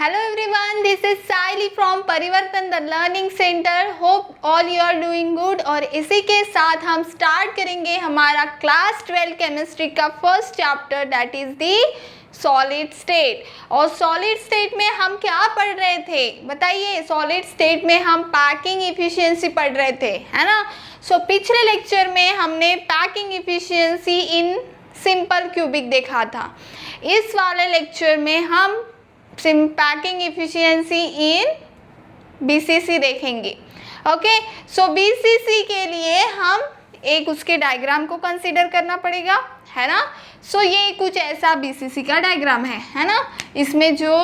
Hello everyone, this is Saili from Parivartan the learning centre. Hope all you are doing good. और इसी के साथ हम स्टार्ट करेंगे हमारा क्लास 12 केमिस्ट्री का first chapter, that is the solid state. और सॉलिड स्टेट में हम क्या पढ़ रहे थे बताइए? सॉलिड स्टेट में हम पैकिंग इफिशिएंसी पढ़ रहे थे, है ना। सो पिछले लेक्चर में हमने packing efficiency in simple cubic देखा था। इस वाले लेक्चर में हम पैकिंग इफिशिएंसी इन बीसीसी देखेंगे। ओके, सो बीसीसी के लिए हम एक उसके डायग्राम को कंसीडर करना पड़ेगा, है ना। सो ये कुछ ऐसा बीसीसी का डायग्राम है ना। इसमें जो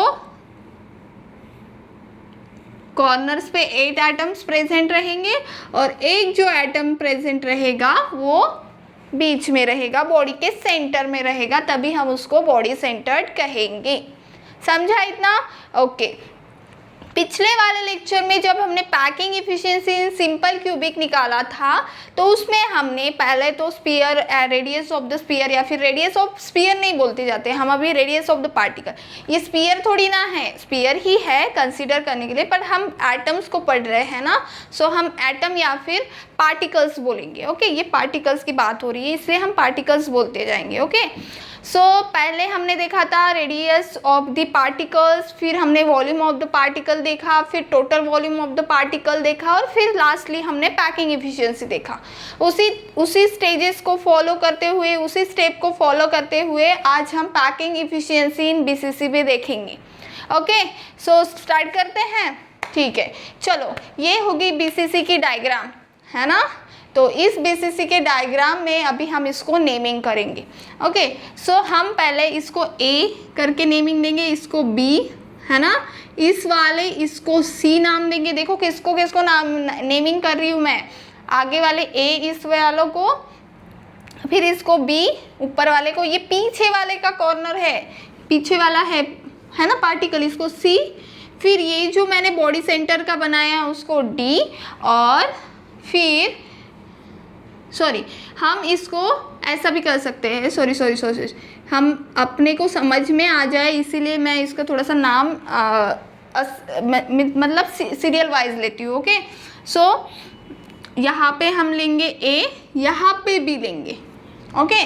कॉर्नर्स पे 8 एटम्स प्रेजेंट रहेंगे और एक जो एटम प्रेजेंट रहेगा वो बीच में रहेगा, बॉडी के सेंटर में रहेगा, तभी हम उसको बॉडी सेंटर्ड कहेंगे। समझा इतना? ओके। पिछले वाले लेक्चर में जब हमने packing efficiency in simple cubic निकाला था तो उसमें हमने पहले तो sphere, radius of the sphere, या फिर रेडियस ऑफ स्फीयर नहीं बोलते जाते हम अभी, रेडियस ऑफ द पार्टिकल। ये स्फीयर थोड़ी ना है, स्फीयर ही है कंसीडर करने के लिए, पर हम एटम्स को पढ़ रहे हैं ना। सो हम एटम या फिर पार्टिकल्स बोलेंगे। ओके, ये पार्टिकल्स की बात हो रही है इसलिए हम पार्टिकल्स बोलते जाएंगे। ओके, सो पहले हमने देखा था रेडियस ऑफ द पार्टिकल्स, फिर हमने वॉल्यूम ऑफ द पार्टिकल देखा, फिर total volume of the particle देखा, और फिर लास्टली हमने पैकिंग इफिशिएंसी देखा। उसी स्टेजेस को फॉलो करते हुए, उसी स्टेप को फॉलो करते हुए आज हम पैकिंग इफिशिएंसी इन बीसीसी भी देखेंगे। ओके, सो स्टार्ट करते हैं। ठीक है, चलो ये होगी बीसीसी की डायग्राम, है ना। तो इस बीसीसी के डायग्राम में अभी हम इसको नेमिंग करेंगे। ओके, सो हम पहले इसको ए करके नेमिंग देंगे, इसको बी, है ना, इस वाले इसको सी नाम देंगे। देखो किसको किसको नाम नेमिंग कर रही हूँ मैं, आगे वाले ए इस वालों को, फिर इसको बी, ऊपर वाले को, ये पीछे वाले का कॉर्नर है, पीछे वाला है ना पार्टिकल, इसको सी, फिर ये जो मैंने बॉडी सेंटर का बनाया उसको डी, और फिर हम इसको ऐसा भी कर सकते हैं, सॉरी हम अपने को समझ में आ जाए इसीलिए मैं इसका थोड़ा सा नाम मतलब सीरियल वाइज लेती हूँ। ओके, सो यहाँ पे हम लेंगे ए, यहाँ पे भी लेंगे। ओके,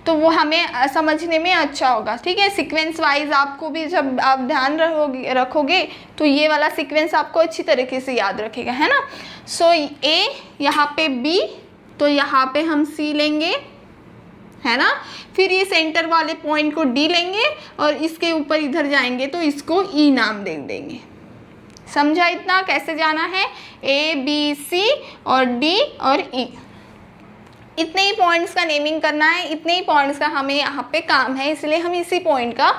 तो वो हमें समझने में अच्छा होगा। ठीक है, सीक्वेंस वाइज आपको भी जब आप ध्यान रखोगे तो ये वाला सीक्वेंस आपको अच्छी तरीके से याद रखेगा, है ना। सो ए, यहाँ पे बी, तो यहाँ पे हम सी लेंगे, है ना, फिर ये सेंटर वाले पॉइंट को डी लेंगे और इसके ऊपर इधर जाएंगे तो इसको ई नाम दे देंगे। समझा इतना कैसे जाना है? ए बी सी और डी और ई, इतने ही पॉइंट्स का नेमिंग करना है, इतने ही पॉइंट्स का हमें यहाँ पे काम है, इसलिए हम इसी पॉइंट का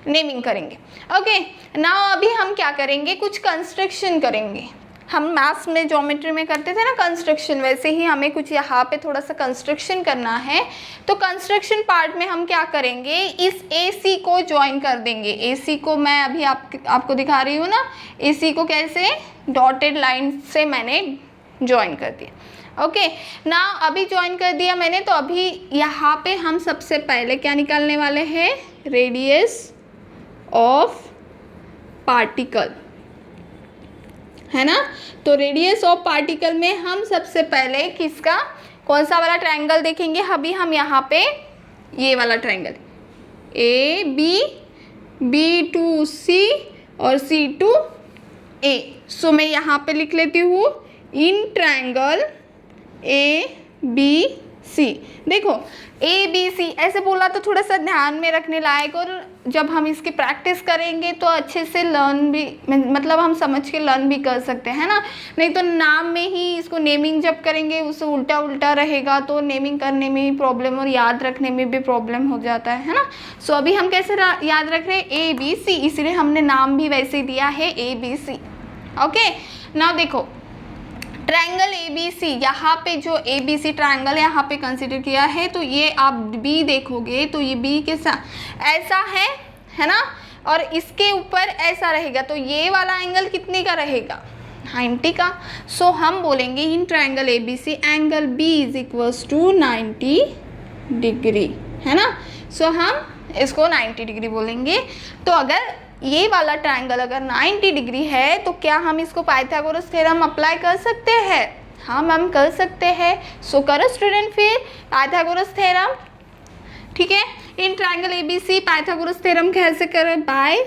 नेमिंग करेंगे। ओके, नाउ अभी हम क्या करेंगे, कुछ कंस्ट्रक्शन करेंगे। हम मैथ्स में ज्योमेट्री में करते थे ना कंस्ट्रक्शन, वैसे ही हमें कुछ यहाँ पे थोड़ा सा कंस्ट्रक्शन करना है। तो कंस्ट्रक्शन पार्ट में हम क्या करेंगे, इस AC को ज्वाइन कर देंगे। AC को मैं अभी आपको दिखा रही हूँ ना, AC को कैसे डॉटेड लाइन से मैंने ज्वाइन कर दिया। ओके, ना अभी ज्वाइन कर दिया मैंने, तो अभी यहाँ पे हम सबसे पहले क्या निकालने वाले हैं, रेडियस ऑफ पार्टिकल, है ना। तो रेडियस ऑफ पार्टिकल में हम सबसे पहले किसका, कौन सा वाला ट्रायंगल देखेंगे? अभी हम यहाँ पे ये वाला triangle, A B, B to C और सी टू ए। सो मैं यहाँ पे लिख लेती हूँ इन ट्रायंगल ए बी सी। देखो ए बी सी ऐसे बोला तो थोड़ा सा ध्यान में रखने लायक, और जब हम इसकी प्रैक्टिस करेंगे तो अच्छे से लर्न भी, मतलब हम समझ के लर्न भी कर सकते हैं ना। नहीं तो नाम में ही इसको नेमिंग जब करेंगे उससे उल्टा उल्टा रहेगा तो नेमिंग करने में भी प्रॉब्लम और याद रखने में भी प्रॉब्लम हो जाता है ना। सो अभी हम कैसे याद रख रहे हैं, ए बी सी, इसलिए हमने नाम भी वैसे दिया है A B C. Okay, now देखो ट्रायंगल ए बी सी, यहाँ पे जो ए बी सी ट्रायंगल यहाँ पे कंसिडर किया है, तो ये आप बी देखोगे तो ये बी के साथ ऐसा है ना, और इसके ऊपर ऐसा रहेगा, तो ये वाला एंगल कितने का रहेगा, 90 का। सो हम बोलेंगे in triangle A B C angle B is equals to 90 degree, है ना। सो हम इसको 90 डिग्री बोलेंगे। तो अगर ये वाला ट्रायंगल अगर 90 डिग्री है तो क्या हम इसको पाइथागोरस थ्योरम अप्लाई कर सकते हैं? हाँ मैम कर सकते हैं। सो करो स्टूडेंट फिर पाइथागोरस थ्योरम। ठीक है, in triangle ABC Pythagoras theorem कैसे करें? By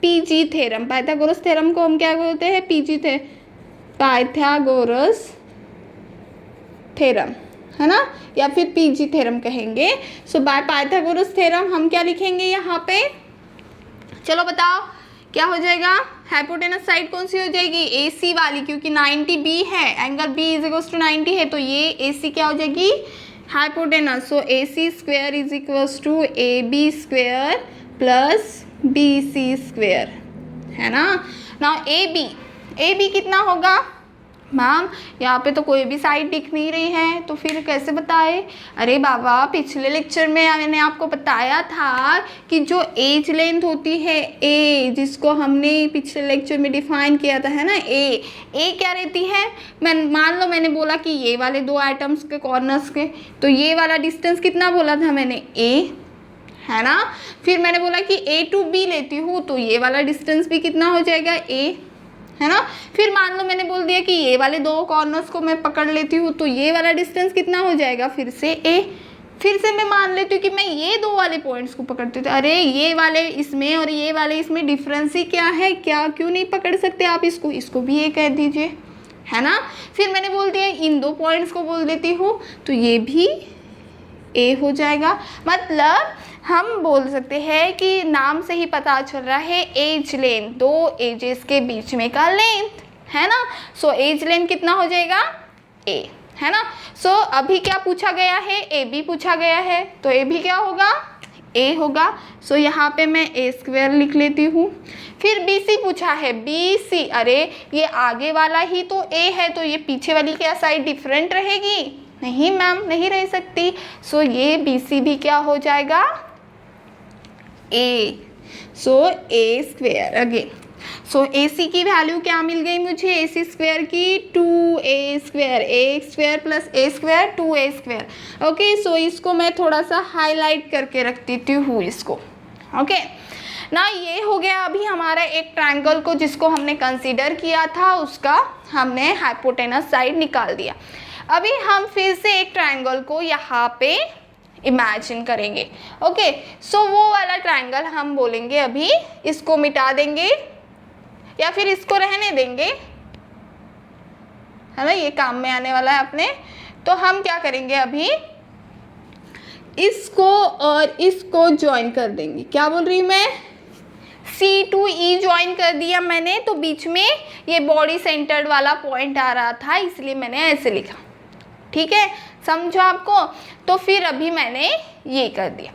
PG theorem. Pythagoras theorem को हम क्या बोलते हैं? PG थे पाइथागोरस थ्योरम, है ना, या फिर PG थ्योरम कहेंगे। सो बाय पाइथागोरस थ्योरम हम क्या लिखेंगे यहाँ पे? चलो बताओ क्या हो जाएगा? हाइपोटेनस साइड कौन सी हो जाएगी? AC वाली, क्योंकि 90 B है, एंगल B इज टू 90 है, तो ये AC क्या हो जाएगी? Hypotenuse. So AC square is equals to AB square plus BC square, है ना। नाउ AB कितना होगा? मैम यहाँ पे तो कोई भी साइड दिख नहीं रही है, तो फिर कैसे बताए? अरे बाबा पिछले लेक्चर में मैंने आपको बताया था कि जो एज लेंथ होती है ए, जिसको हमने पिछले लेक्चर में डिफाइन किया था, है ना, ए क्या रहती है? मान लो मैंने बोला कि ये वाले दो आइटम्स के कॉर्नर्स के, तो ये वाला डिस्टेंस कितना बोला था मैंने? ए, है ना। फिर मैंने बोला कि A to B लेती हूँ तो ये वाला डिस्टेंस भी कितना हो जाएगा? A, है ना। फिर मान लो मैंने बोल दिया कि ये वाले दो कॉर्नर्स को मैं पकड़ लेती हूँ तो ये वाला डिस्टेंस कितना हो जाएगा? फिर से A। फिर से मैं मान लेती हूँ कि मैं ये दो वाले पॉइंट्स को पकड़ती हूँ, अरे ये वाले इसमें और ये वाले इसमें डिफरेंस ही क्या है? क्या क्यों नहीं पकड़ सकते आप इसको भी A कह दीजिए, है ना। फिर मैंने बोल दिया इन दो पॉइंट्स को बोल देती हूँ तो ये भी A हो जाएगा। मतलब हम बोल सकते हैं कि नाम से ही पता चल रहा है एज लेंथ, दो एजेस के बीच में का लेंथ, है ना। सो एज लेंथ कितना हो जाएगा? A, है ना। सो अभी क्या पूछा गया है? AB पूछा गया है, तो AB क्या होगा? A होगा। सो यहाँ पे मैं A स्क्वायर लिख लेती हूँ। फिर BC पूछा है, BC, अरे ये आगे वाला ही तो A है, तो ये पीछे वाली क्या साइड डिफरेंट रहेगी? नहीं मैम, नहीं रह सकती। सो ये BC भी क्या हो जाएगा? A। So A square again. So AC की वैल्यू क्या मिल गई मुझे? AC स्क्वेयर की 2A square, A square plus A square 2A square. Okay, so इसको मैं थोड़ा सा हाईलाइट करके रख देती हूँ इसको। ओके ना, ये हो गया अभी हमारा एक ट्रायंगल को जिसको हमने कंसीडर किया था, उसका हमने हाइपोटेनस साइड निकाल दिया। अभी हम फिर से एक ट्रायंगल को यहाँ पे इमेजिन करेंगे। ओके, सो वो वाला ट्रायंगल हम बोलेंगे अभी इसको मिटा देंगे या फिर इसको रहने देंगे, है ना, ये काम में आने वाला है अपने। तो हम क्या करेंगे अभी? इसको और इसको ज्वाइन कर देंगे। क्या बोल रही हूँ मैं? C to E ज्वाइन कर दिया मैंने, तो बीच में ये बॉडी सेंटर्ड वाला पॉइंट आ रहा था, इसलिए मैंने ऐसे लिखा। ठीक है, समझो आपको? तो फिर अभी मैंने ये कर दिया।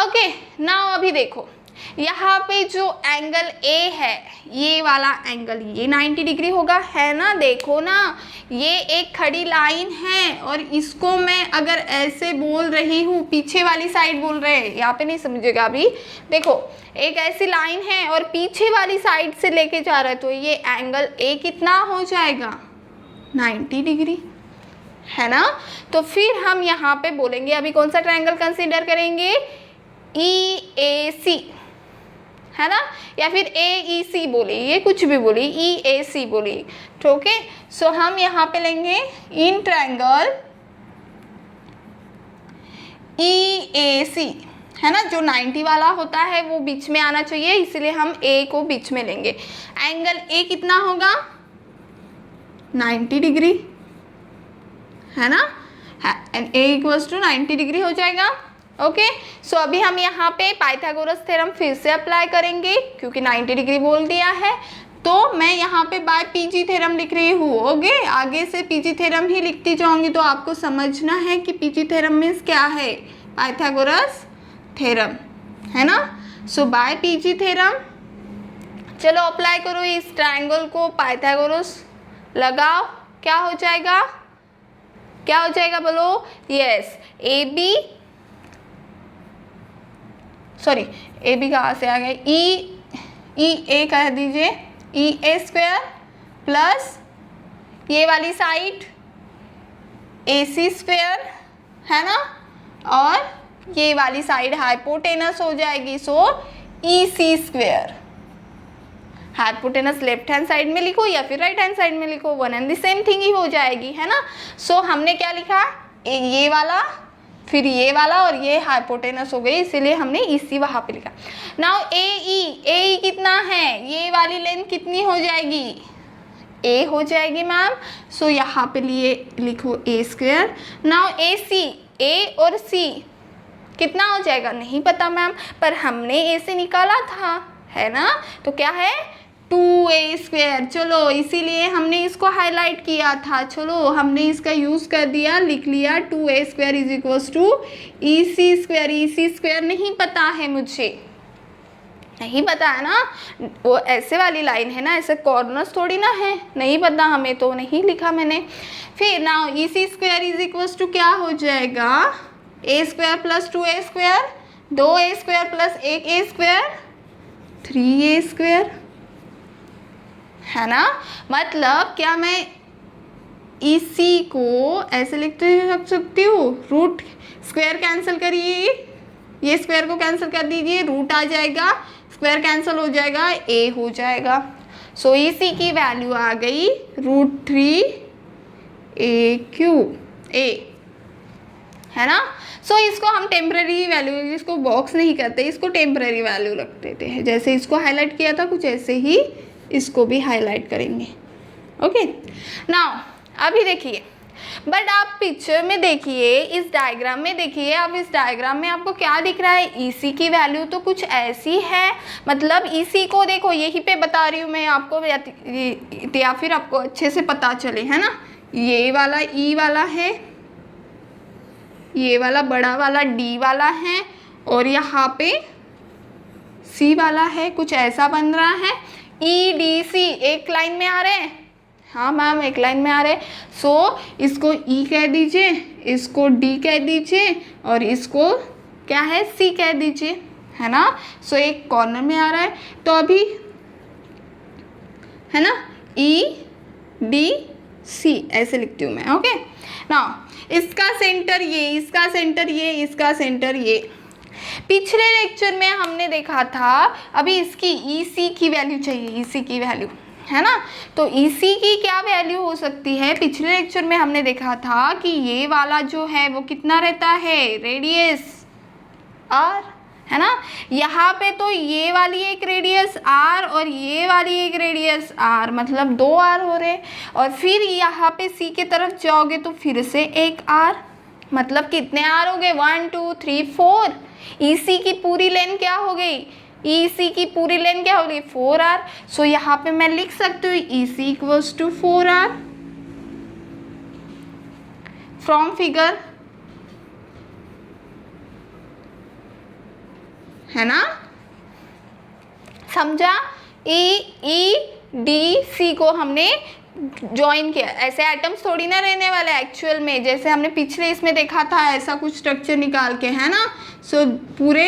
ओके नाउ अभी देखो यहाँ पे जो एंगल A है, ये वाला एंगल, ये 90 डिग्री होगा, है ना। देखो ना, ये एक खड़ी लाइन है और इसको मैं अगर ऐसे बोल रही हूँ, पीछे वाली साइड बोल रहे हैं, यहाँ पे नहीं समझेगा अभी। देखो एक ऐसी लाइन है और पीछे वाली साइड से लेके जा रहा है, तो ये एंगल A कितना हो जाएगा? 90 डिग्री, है ना। तो फिर हम यहाँ पे बोलेंगे अभी कौन सा ट्रायंगल कंसीडर करेंगे? EAC, है ना, या फिर AEC बोलिए, ये कुछ भी बोलिए, EAC बोलिए। ठीक है, सो हम यहाँ पे लेंगे इन ट्रायंगल EAC, है ना, जो 90 वाला होता है वो बीच में आना चाहिए, इसलिए हम A को बीच में लेंगे। एंगल A कितना होगा? 90 डिग्री, है ना, A इक्वल्स टू 90 डिग्री हो जाएगा। ओके, सो अभी हम यहाँ पे पाइथागोरस थ्योरम फिर से अप्लाई करेंगे, क्योंकि 90 डिग्री बोल दिया है, तो मैं यहाँ पे बाय PG थ्योरम लिख रही हूँ। ओके, आगे से PG थ्योरम ही लिखती जाऊंगी, तो आपको समझना है कि PG थ्योरम मीन्स क्या है? पाइथागोरस थ्योरम, है ना। सो बाय PG थ्योरम, चलो अप्लाई करो इस ट्रायंगल को, पाइथागोरस लगाओ, क्या हो जाएगा? क्या हो जाएगा बोलो? यस, AB कहाँ से आ गए? EA कह दीजिए, EA स्क्वायर प्लस ये वाली साइड AC स्क्वायर, है ना, और ये वाली साइड हाइपोटेनस हो जाएगी, सो EC square, hypotenuse left hand side में लिखो या फिर राइट हैंड साइड में लिखो, one and the same thing he हो जाएगी, है ना। सो हमने क्या लिखा, ये वाला फिर ये वाला और ये हाइपोटेनस हो गई, इसीलिए हमने इसी वहाँ पे लिखा। नाउ ए कितना है, ये वाली लेंथ कितनी हो जाएगी, ए हो जाएगी मैम। सो यहाँ पे लिए लिखो ए स्क्वायर। नाउ ए सी, ए और सी कितना हो जाएगा नहीं पता मैम, पर हमने ए से निकाला था, है ना, तो क्या है 2a स्क्वायर। चलो इसीलिए हमने इसको हाईलाइट किया था, चलो हमने इसका यूज़ कर दिया, लिख लिया 2a square is equals to EC square. EC square नहीं पता है मुझे, नहीं पता है ना, वो ऐसे वाली लाइन है ना, ऐसे कॉर्नर्स थोड़ी ना है, नहीं पता हमें तो नहीं लिखा मैंने। फिर now EC square is equals to क्या हो जाएगा, a square plus 2a square, 2a square plus 1a square 3a square, है ना। मतलब क्या मैं इसी को ऐसे लिखते रख सकती हूँ, रूट स्क्वायर कैंसिल करिए, ये स्क्वायर को कैंसिल कर दीजिए, रूट आ जाएगा, स्क्वायर कैंसिल हो जाएगा, ए हो जाएगा। सो इसी की वैल्यू आ गई √3 ए, है ना। सो इसको हम टेम्पररी वैल्यू, इसको बॉक्स नहीं करते, इसको टेम्पररी वैल्यू रख देते हैं। जैसे इसको हाईलाइट किया था कुछ ऐसे ही इसको भी हाईलाइट करेंगे। ओके नाउ अभी देखिए, बट आप पिक्चर में देखिए, इस डायग्राम में देखिए, अब इस डायग्राम में आपको क्या दिख रहा है, EC की वैल्यू तो कुछ ऐसी है, मतलब EC को देखो, यही पे बता रही हूँ मैं आपको, या फिर आपको अच्छे से पता चले, है ना। ये वाला E वाला है, ये वाला बड़ा वाला D वाला है, और यहाँ पे C वाला है, कुछ ऐसा बन रहा है। EDC एक लाइन में आ रहे हैं, हाँ मैम एक लाइन में आ रहे हैं। सो इसको E कह दीजिए, इसको D कह दीजिए, और इसको क्या है C कह दीजिए, है ना। सो एक कॉर्नर में आ रहा है, तो अभी है ना EDC ऐसे लिखती हूँ मैं। ओके ना, इसका सेंटर ये, इसका सेंटर ये, इसका सेंटर ये। पिछले लेक्चर में हमने देखा था, अभी इसकी EC की वैल्यू चाहिए, EC की वैल्यू, है ना। तो EC की क्या वैल्यू हो सकती है, पिछले लेक्चर में हमने देखा था कि ये वाला जो है वो कितना रहता है, रेडियस R, है ना। यहाँ पे तो ये वाली एक रेडियस R और ये वाली एक रेडियस R, मतलब 2 R हो रहे, और फिर यहाँ पे C की तरफ जाओगे तो फिर से एक R, मतलब कितने R हो गए, 1 2 3 4। EC की पूरी लेंथ क्या हो गई, EC की पूरी लेंथ क्या हो गई 4R। सो यहाँ पे मैं लिख सकती हूँ EC equals to 4R from figure, है ना, समझा। EDC को हमने ज्वाइन किया, ऐसे एटम्स थोड़ी ना रहने वाले एक्चुअल में, जैसे हमने पिछले इसमें देखा था ऐसा कुछ स्ट्रक्चर निकाल के, है ना। सो पूरे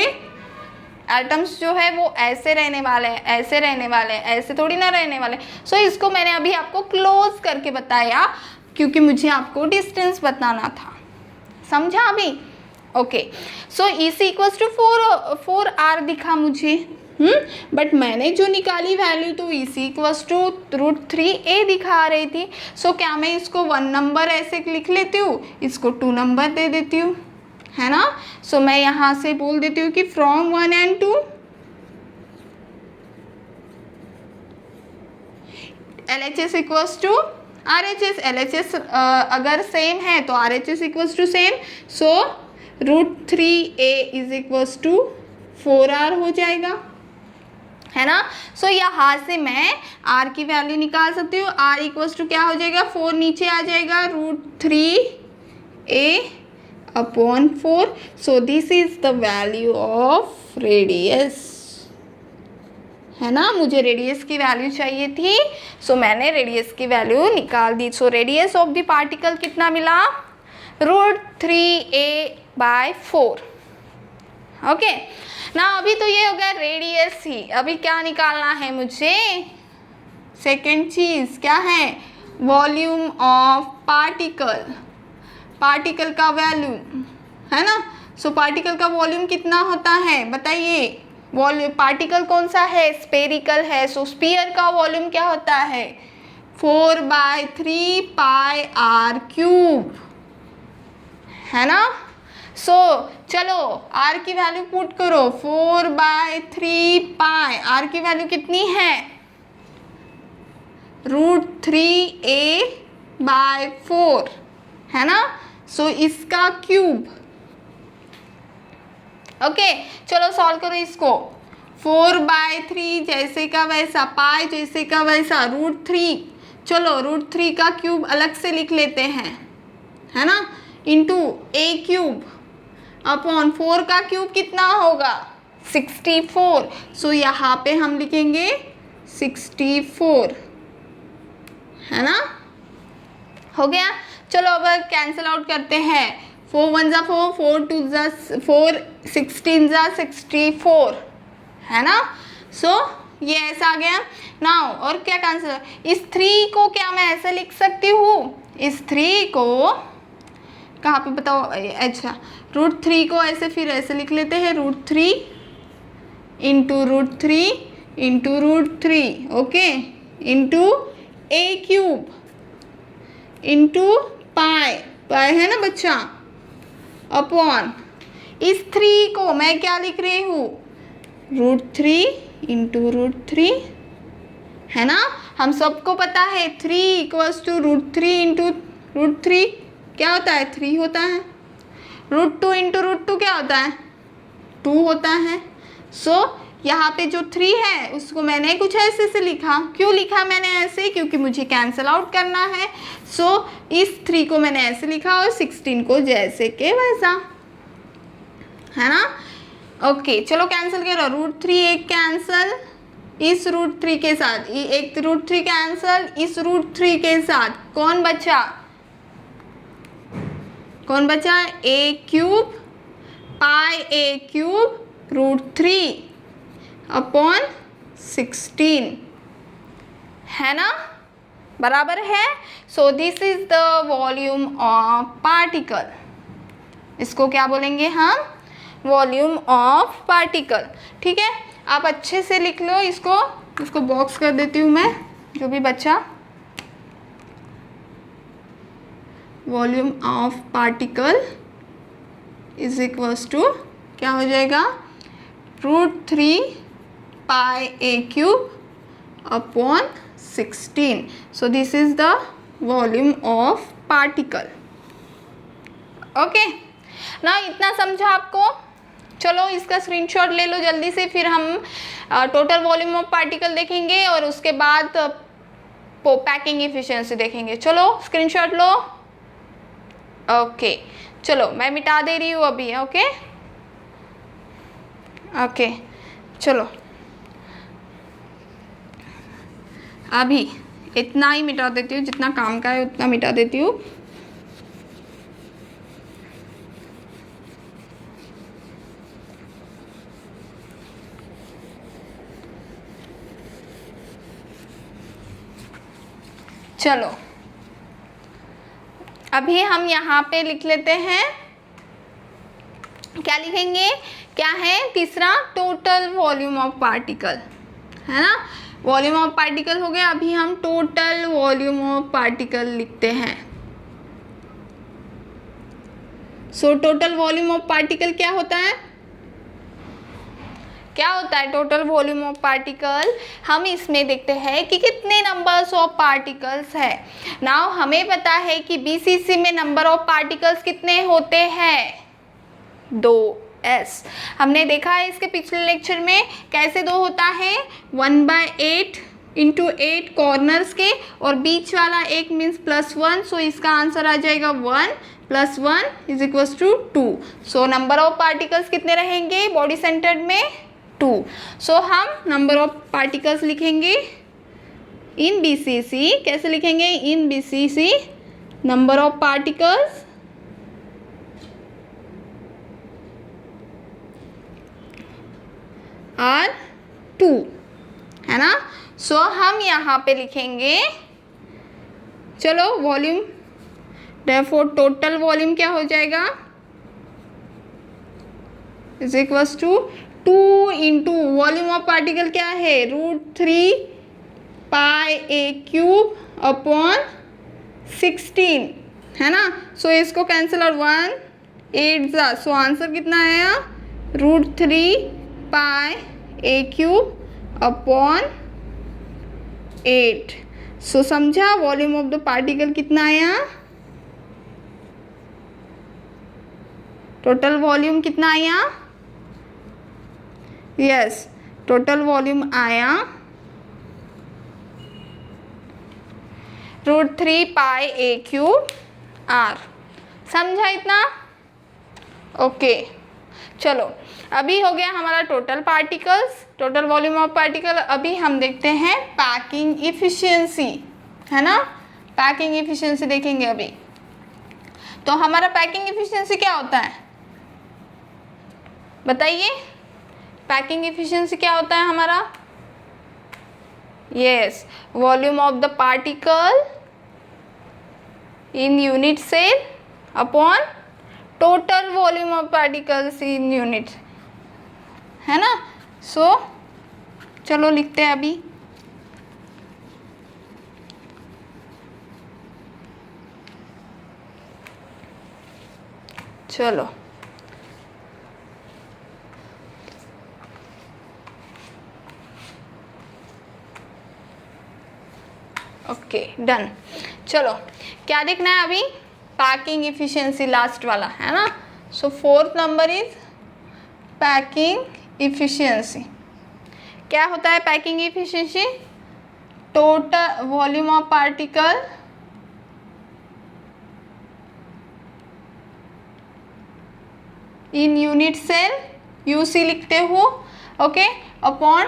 एटम्स जो है वो ऐसे रहने वाले हैं, ऐसे रहने वाले हैं, ऐसे थोड़ी ना रहने वाले। सो इसको मैंने अभी आपको क्लोज करके बताया, क्योंकि मुझे आपको डिस्टेंस बताना था, समझा अभी। Okay so EC equals to 4R दिखा मुझे, बट मैंने जो निकाली वैल्यू तो EC इक्वल्स टू √3a दिखा रही थी। सो क्या मैं इसको 1 नंबर ऐसे लिख लेती हूँ, इसको 2 नंबर दे देती हूँ, है ना। सो मैं यहाँ से बोल देती हूँ कि from 1 and 2 LHS equals to RHS। LHS अगर सेम है तो RHS equals to same, so √3a is equals to 4R हो जाएगा, है ना। सो यहाँ से मैं R की वैल्यू निकाल सकती हूँ। R इक्वल्स टू क्या हो जाएगा, 4 नीचे आ जाएगा, √3a upon 4। So this is the value of radius, है ना। मुझे रेडियस की वैल्यू चाहिए थी, सो मैंने रेडियस की वैल्यू निकाल दी। So radius of the particle कितना मिला, √3a/4। ओके ना, अभी तो ये हो गया रेडियस ही। अभी क्या निकालना है मुझे, सेकेंड चीज़ क्या है, वॉल्यूम ऑफ पार्टिकल, पार्टिकल का वैल्यू, है ना। सो पार्टिकल का वॉल्यूम कितना होता है बताइए, वॉल्यूम पार्टिकल कौन सा है, स्पेरिकल है, सो स्फीयर का वॉल्यूम क्या होता है 4/3 पाई आर क्यूब, है ना। सो चलो आर की वैल्यू पुट करो 4/3 पाई, आर की वैल्यू कितनी है √3a/4, है ना। सो इसका क्यूब, ओके चलो सॉल्व करो इसको। 4/3 जैसे का वैसा, पाई जैसे का वैसा, √3, चलो √3 का क्यूब अलग से लिख लेते हैं, है ना, इंटू a क्यूब अपॉन 4 का क्यूब कितना होगा 64। सो यहाँ पे हम लिखेंगे 64, है ना, हो गया। चलो अब कैंसिल आउट करते हैं, 4 1 जा 4, 4 2 जा 4, 16 जा 64, है ना। सो ये ऐसा आ गया। नाउ और क्या कैंसिल, इस 3 को क्या मैं ऐसे लिख सकती हूँ, इस 3 को कहाँ पे बताओ, अच्छा √3 को ऐसे फिर ऐसे लिख लेते हैं, √3 into √3 into √3, okay, into a cube into pi, pi है ना बच्चा, अपॉन इस 3 को मैं क्या लिख रही हूँ √3 इंटू √3, है ना। हम सबको पता है 3 = √3 इंटू √3 क्या होता है 3 होता है, √2 इंटू √2 क्या होता है 2 होता है। सो यहाँ पे जो 3 है उसको मैंने कुछ ऐसे से लिखा, क्यों लिखा मैंने ऐसे, क्योंकि मुझे कैंसिल आउट करना है। सो इस 3 को मैंने ऐसे लिखा और 16 को जैसे के वैसा, है ना। ओके चलो कैंसिल करो, √3 एक कैंसल इस √3 के साथ, एक √3 कैंसल इस √3 के साथ, कौन बचा a cube pi a cube √3 upon 16, है ना, बराबर है। सो this is the volume of particle, इसको क्या बोलेंगे हम वॉल्यूम ऑफ पार्टिकल, ठीक है। आप अच्छे से लिख लो इसको बॉक्स कर देती हूँ मैं, जो भी बचा, volume of particle is equals to क्या हो जाएगा √3 pi a cube upon 16। So this is the volume of particle, okay ना। इतना समझा आपको, चलो इसका स्क्रीनशॉट ले लो जल्दी से, फिर हम टोटल वॉल्यूम ऑफ पार्टिकल देखेंगे और उसके बाद पैकिंग एफिशिएंसी देखेंगे। चलो स्क्रीनशॉट लो, ओके चलो मैं मिटा दे रही हूँ अभी, ओके ओके चलो अभी इतना ही मिटा देती हूँ, जितना काम का है उतना मिटा देती हूँ। चलो अभी हम यहाँ पे लिख लेते हैं, क्या लिखेंगे, क्या है तीसरा टोटल वॉल्यूम ऑफ पार्टिकल, है ना। वॉल्यूम ऑफ पार्टिकल हो गया, अभी हम टोटल वॉल्यूम ऑफ पार्टिकल लिखते हैं। So total volume of particle क्या होता है, क्या होता है टोटल वॉल्यूम ऑफ पार्टिकल, हम इसमें देखते हैं कि कितने नंबर्स ऑफ पार्टिकल्स है। नाउ हमें पता है कि BCC में नंबर ऑफ पार्टिकल्स कितने होते हैं 2s। हमने देखा है इसके पिछले लेक्चर में कैसे 2 होता है 1/8 इंटू 8 कॉर्नर्स के, और बीच वाला एक मीन्स +1। सो इसका आंसर आ जाएगा 1 + 1 = 2। सो नंबर ऑफ पार्टिकल्स कितने रहेंगे बॉडी सेंटर्ड में 2। सो हम नंबर ऑफ पार्टिकल्स लिखेंगे इन BCC, कैसे लिखेंगे in BCC number of particles are 2, है ना। सो हम यहाँ पे लिखेंगे, चलो वॉल्यूम, देयरफॉर टोटल वॉल्यूम क्या हो जाएगा is equals to 2 into volume of particle क्या है, √3 पाई ए क्यूब अपॉन 16, है ना। सो इसको कैंसिल और 1 8 जा, सो आंसर कितना आया, √3 पाई ए क्यूब अपॉन 8। सो समझा, वॉल्यूम ऑफ द पार्टिकल कितना आया, टोटल वॉल्यूम कितना आया, यस टोटल वॉल्यूम आया √3 पाई ए क्यूब आर। समझा इतना, ओके। चलो अभी हो गया हमारा total particles, total volume of particle. अभी हम देखते हैं पैकिंग इफिशिएंसी, है ना। पैकिंग इफिशिएंसी देखेंगे अभी। तो हमारा पैकिंग इफिशिएंसी क्या होता है बताइए, पैकिंग इफिशिएंसी क्या होता है हमारा, yes volume of the particle in unit cell upon total volume of particles in unit, है ना। सो चलो लिखते हैं अभी। चलो ओके डन। चलो क्या देखना है अभी, पैकिंग इफिशिएंसी लास्ट वाला, है ना। So 4th number is packing efficiency. क्या होता है packing efficiency, total volume of particle in unit cell, UC लिखते हो, okay, upon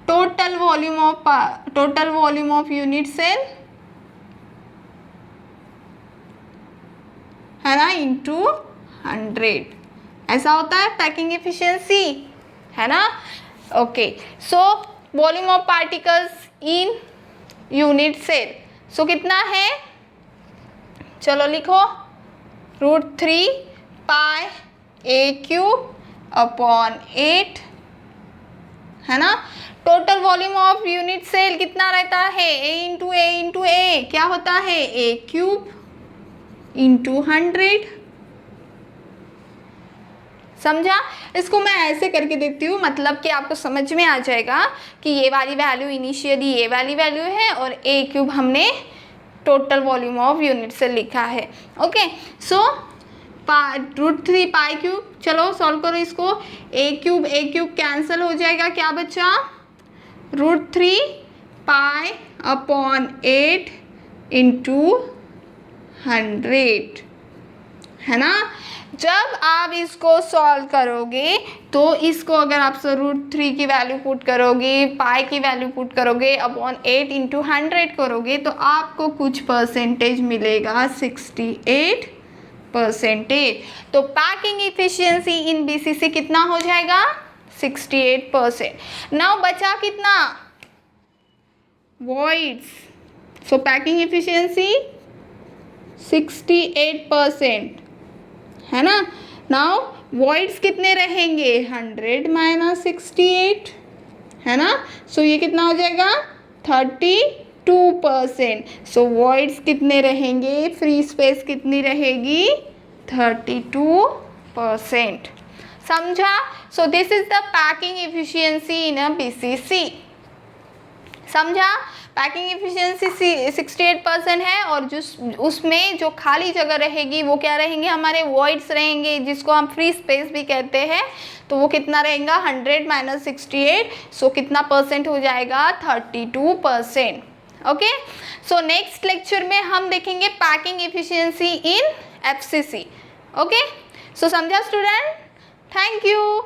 total volume of unit cell, है ना, इंटू 100। ऐसा होता है पैकिंग इफिशिएंसी, है ना। Okay, so volume of particles in unit cell, so कितना है, चलो लिखो √3 पाई ए क्यूब अपॉन 8, है ना। Total volume of unit cell कितना रहता है, ए इंटू ए क्या होता है, ए क्यूब इंटू 100। समझा, इसको मैं ऐसे करके देखती हूँ, मतलब कि आपको समझ में आ जाएगा कि ये वाली वैल्यू इनिशियली ये वाली वैल्यू है और ए क्यूब हमने टोटल वॉल्यूम ऑफ यूनिट से लिखा है। ओके, सो √3 पाई क्यूब, चलो सॉल्व करो इसको। ए क्यूब कैंसिल हो जाएगा, क्या बचा, √3 पाई अपॉन 8 इंटू 100, है ना। जब आप इसको सॉल्व करोगे तो इसको अगर आप √3 की वैल्यू पुट करोगे, पाई की वैल्यू पुट करोगे, अपॉन 8 इंटू 100 करोगे तो आपको कुछ परसेंटेज मिलेगा, 68%। तो पैकिंग इफिशिएंसी इन बीसीसी कितना हो जाएगा, 68%। नाउ बचा कितना, वॉइड्स, सो पैकिंग इफिशिएंसी 68%, है ना। नाउ वॉइड्स कितने रहेंगे, 100 माइनस 68, है ना। सो ये कितना हो जाएगा, 32%। सो वॉइड्स कितने रहेंगे, फ्री स्पेस कितनी रहेगी, 32%। समझा। सो this is the packing efficiency in a BCC. समझा, पैकिंग इफिशिएंसी 68% है और उसमें जो खाली जगह रहेगी वो क्या रहेंगे, हमारे वॉइड्स रहेंगे, जिसको हम फ्री स्पेस भी कहते हैं। तो वो कितना रहेगा, 100 माइनस 68, सो कितना परसेंट हो जाएगा, 32%। ओके, सो नेक्स्ट लेक्चर में हम देखेंगे पैकिंग इफिशिएंसी इन एफसीसी। ओके, सो समझा स्टूडेंट, थैंक यू।